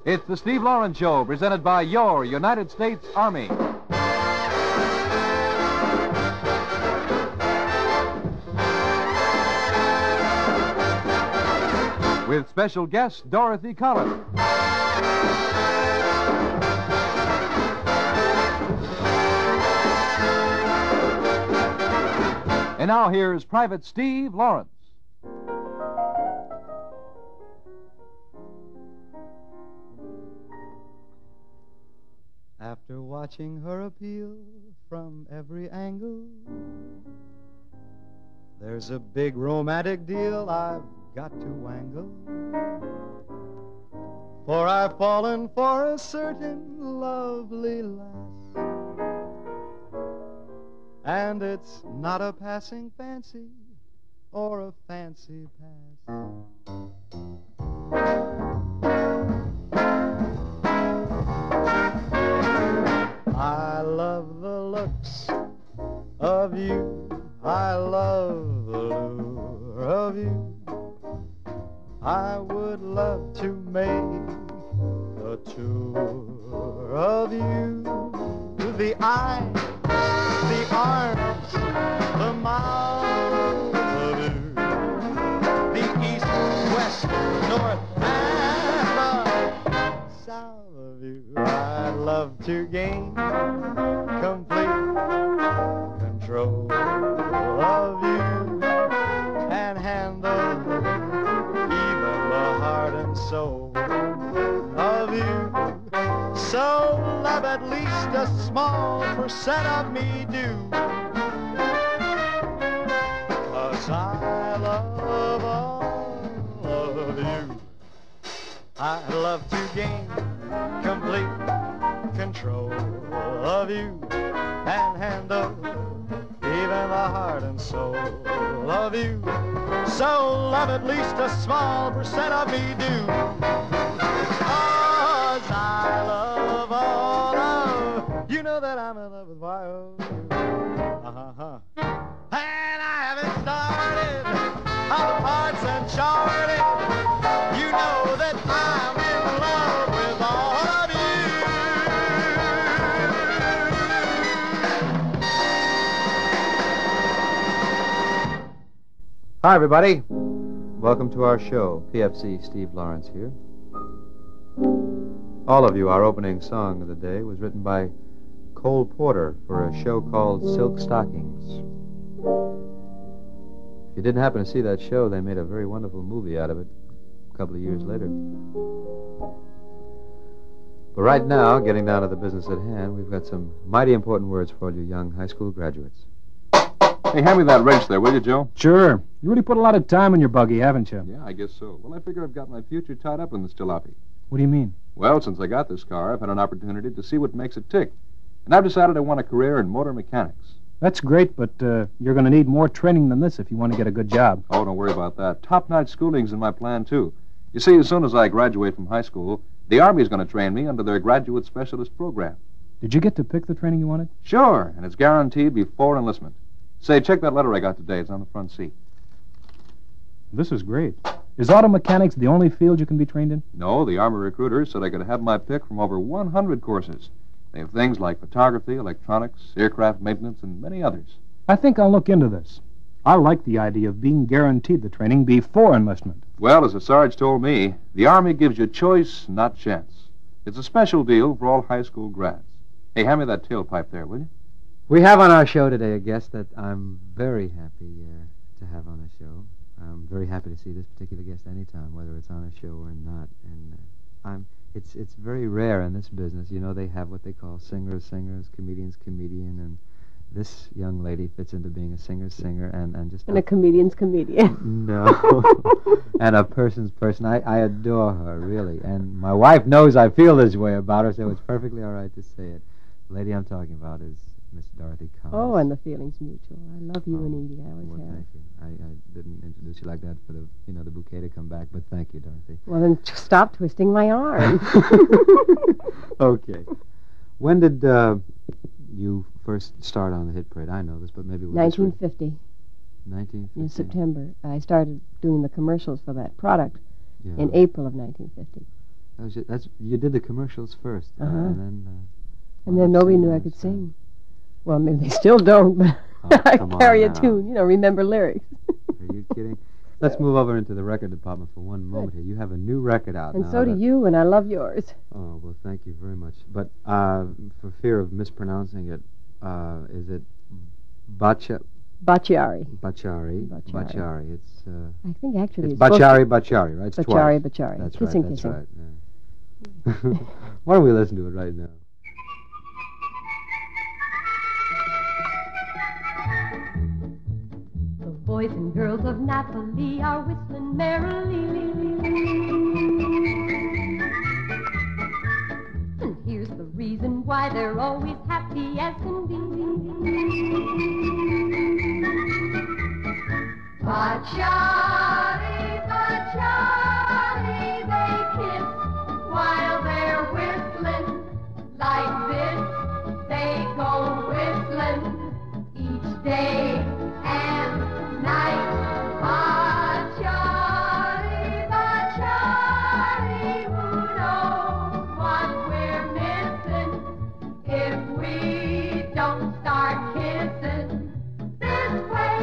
It's the Steve Lawrence Show, presented by your United States Army. With special guest, Dorothy Collins. And now here's Private Steve Lawrence. After watching her appeal from every angle, there's a big romantic deal I've got to wangle. For I've fallen for a certain lovely lass, and it's not a passing fancy or a fancy pass. I love the looks of you, I love the lure of you. I would love to make a tour of you. The eyes, the arms, the mouth of you. The east, west, north, and the south of you. I'd love to gain complete control of you and handle even the heart and soul of you. So love at least a small percent of me do, 'cause I love all of you. I love to gain complete control of you and handle even the heart and soul of you. So love at least a small percent of me do, 'cause I love all of you. Know that I'm in love with YO. And I haven't started how the parts uncharted. You know that I'm in love with all of you. Hi, everybody. Welcome to our show. PFC Steve Lawrence here. All of You, our opening song of the day, was written by Cole Porter for a show called Silk Stockings. If you didn't happen to see that show, they made a very wonderful movie out of it a couple of years later. But right now, getting down to the business at hand, we've got some mighty important words for all you young high school graduates. Hey, hand me that wrench there, will you, Joe? Sure. You really put a lot of time in your buggy, haven't you? Yeah, I guess so. Well, I figure I've got my future tied up in this jalopy. What do you mean? Well, since I got this car, I've had an opportunity to see what makes it tick. And I've decided I want a career in motor mechanics. That's great, but you're going to need more training than this if you want to get a good job. Oh, don't worry about that. Top-notch schooling's in my plan, too. You see, as soon as I graduate from high school, the Army's going to train me under their graduate specialist program. Did you get to pick the training you wanted? Sure, and it's guaranteed before enlistment. Say, check that letter I got today. It's on the front seat. This is great. Is auto mechanics the only field you can be trained in? No, the Army recruiters said I could have my pick from over 100 courses. They have things like photography, electronics, aircraft maintenance, and many others. I think I'll look into this. I like the idea of being guaranteed the training before enlistment. Well, as the Sarge told me, the Army gives you choice, not chance. It's a special deal for all high school grads. Hey, hand me that tailpipe there, will you? We have on our show today a guest that I'm very happy to have on the show. I'm very happy to see this particular guest anytime, whether it's on a show or not. And it's very rare in this business. You know, they have what they call singers, comedians, comedian, and this young lady fits into being a singer, and just... And a comedian's comedian. No. And a person's person. I adore her, really. And my wife knows I feel this way about her, so it's perfectly all right to say it. The lady I'm talking about is Miss Dorothy Collins. Oh, and the feeling's mutual. I love you and Edie. I always have. Thank you. I didn't introduce you like that for the the bouquet to come back, but thank you, Dorothy. Well, then stop twisting my arm. Okay. When did you first start on the hit parade? I know this, but maybe... 1950. 1950? In September. I started doing the commercials for that product in April of 1950. You did the commercials first, and then. And then nobody knew I could sing. Well, maybe they still don't, but I carry a tune. Remember lyrics. Are you kidding? Let's move over into the record department for one moment here. You have a new record out now. And so do you, and I love yours. Oh, well, thank you very much. But for fear of mispronouncing it, is it Bacciari? Bacciari. It's. I think actually it's Bacciari, right? It's Bacciari. That's Kissing, right. That's kissing. right. Yeah. Why don't we listen to it right now? The boys and girls of Napoli are whistling merrily. And here's the reason why they're always happy as can be. Bacciari, Bacciari, they kiss while they're whistling. Like this, they go whistling each day and night. Bacciari, Bacciari, who knows what we're missing if we don't start kissing this way.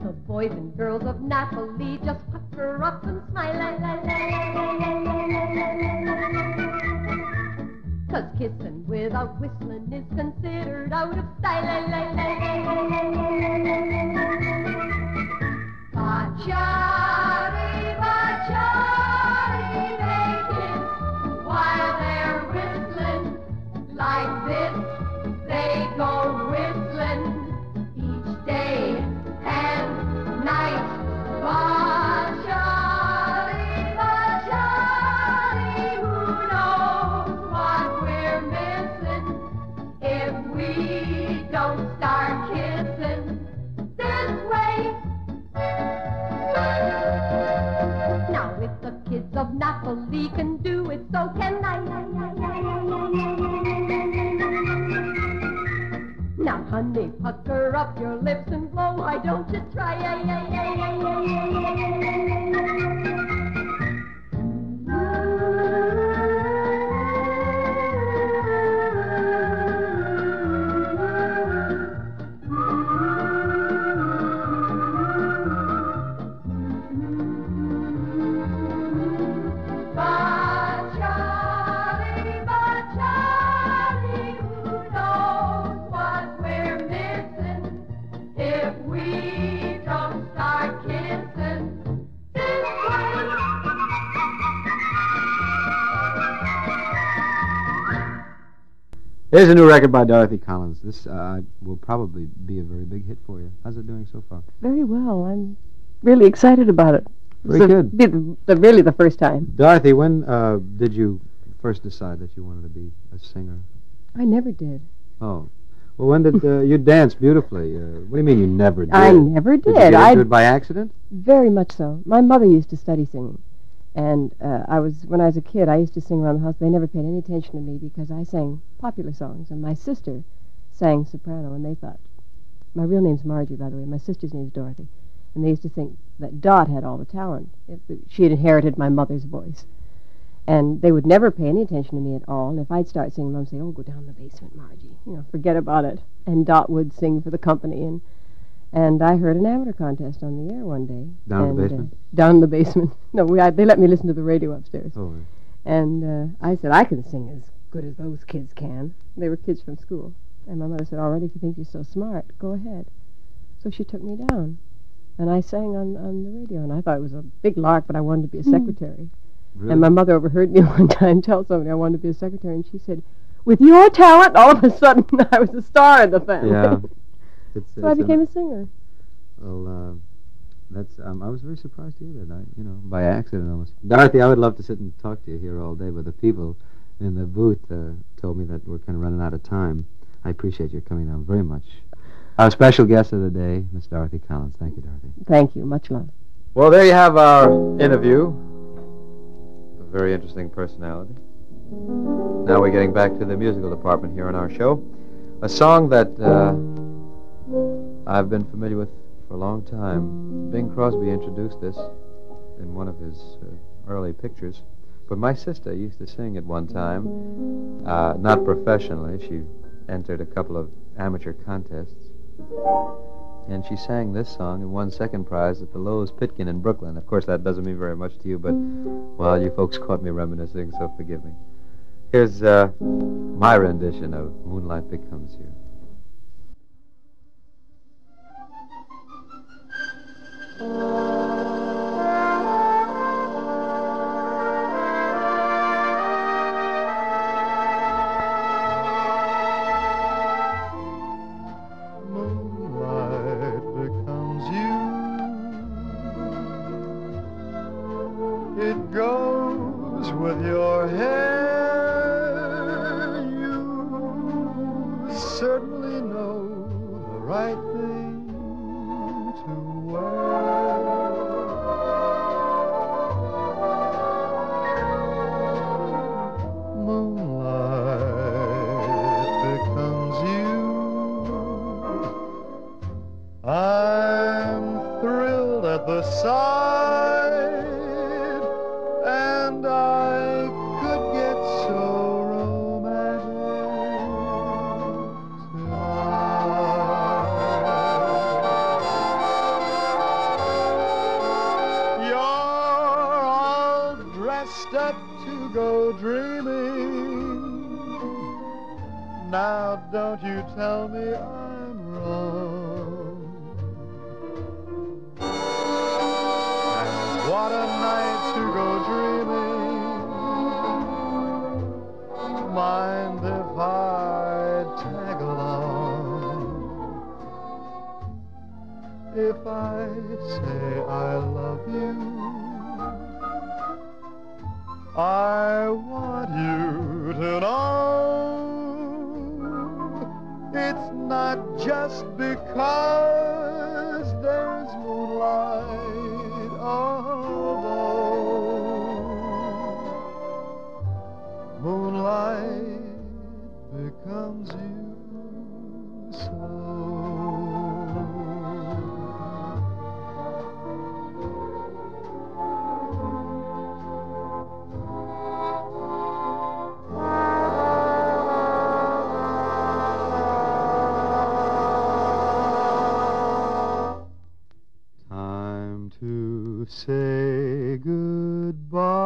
The boys and girls of Napoli just pucker up and smile. 'Cause kissing without whistling is considered out of style. Bacciari, Bacciari, they kiss while they're whistling. Like this, they go whistling each day and night. Bacciari, Bacciari, who knows what we're missing if we don't start kissing this way. Now if the kids of Napoli can do it, so can I. Now honey, pucker up your lips and blow, why don't you try? Bacciari, Bacciari, who knows what we're missing if we don't start kissing this way. Here's a new record by Dorothy Collins. This will probably be a very big hit for you. How's it doing so far? Very well. I'm really excited about it. Very good. Really the first time. Dorothy, when did you first decide that you wanted to be a singer? I never did. Oh. Well, when did you dance beautifully? What do you mean you never did? I never did. Did you get into it by accident? Very much so. My mother used to study singing. And when I was a kid, I used to sing around the house. They never paid any attention to me because I sang popular songs. And my sister sang soprano, and they thought, my real name's Margie, by the way. My sister's name's Dorothy. And they used to think that Dot had all the talent. She had inherited my mother's voice. And they would never pay any attention to me at all. And if I'd start singing, Mom would say, oh, go down in the basement, Margie. Forget about it. And Dot would sing for the company. And I heard an amateur contest on the air one day. Down in the basement? Down in the basement. No, they let me listen to the radio upstairs. Oh. And I said, I can sing as good as those kids can. They were kids from school. And my mother said, already, if you think you're so smart, go ahead. So she took me down. And I sang on the radio. And I thought it was a big lark, but I wanted to be a secretary. Really? And my mother overheard me one time tell somebody I wanted to be a secretary. And she said, with your talent, all of a sudden, I was a star in the family. Yeah. So I became a singer. Well, that's. I was very surprised to hear that. By accident almost. Dorothy, I would love to sit and talk to you here all day, but the people in the booth told me that we're kind of running out of time. I appreciate your coming down very much. Our special guest of the day, Miss Dorothy Collins. Thank you, Dorothy. Thank you. Much love. Well, there you have our interview. A very interesting personality. Now we're getting back to the musical department here on our show. A song that I've been familiar with for a long time. Bing Crosby introduced this in one of his early pictures. But my sister used to sing at one time, not professionally. She entered a couple of amateur contests. And she sang this song and won second prize at the Lowe's Pitkin in Brooklyn. Of course, that doesn't mean very much to you, but, well, you folks caught me reminiscing, so forgive me. Here's my rendition of Moonlight Becomes You. Moonlight becomes you. It goes with your hair. You certainly know the right thing to wear. Moonlight becomes you. I'm thrilled at the sight, and I could get so romantic tonight. You're all dressed up to go dreaming. Now don't you tell me I'm wrong. And what a night to go dreaming. Mind if I tag along? If I say I love you, I want you to know it's not just because there's moonlight, although moonlight becomes you so. To say goodbye.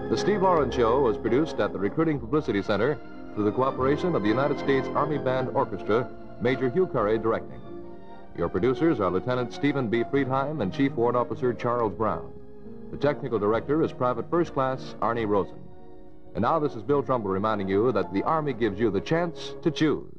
The Steve Lawrence Show was produced at the Recruiting Publicity Center through the cooperation of the United States Army Band Orchestra, Major Hugh Curry directing. Your producers are Lieutenant Stephen B. Friedheim and Chief Warrant Officer Charles Brown. The technical director is Private First Class Arnie Rosen. And now this is Bill Trumbull reminding you that the Army gives you the chance to choose.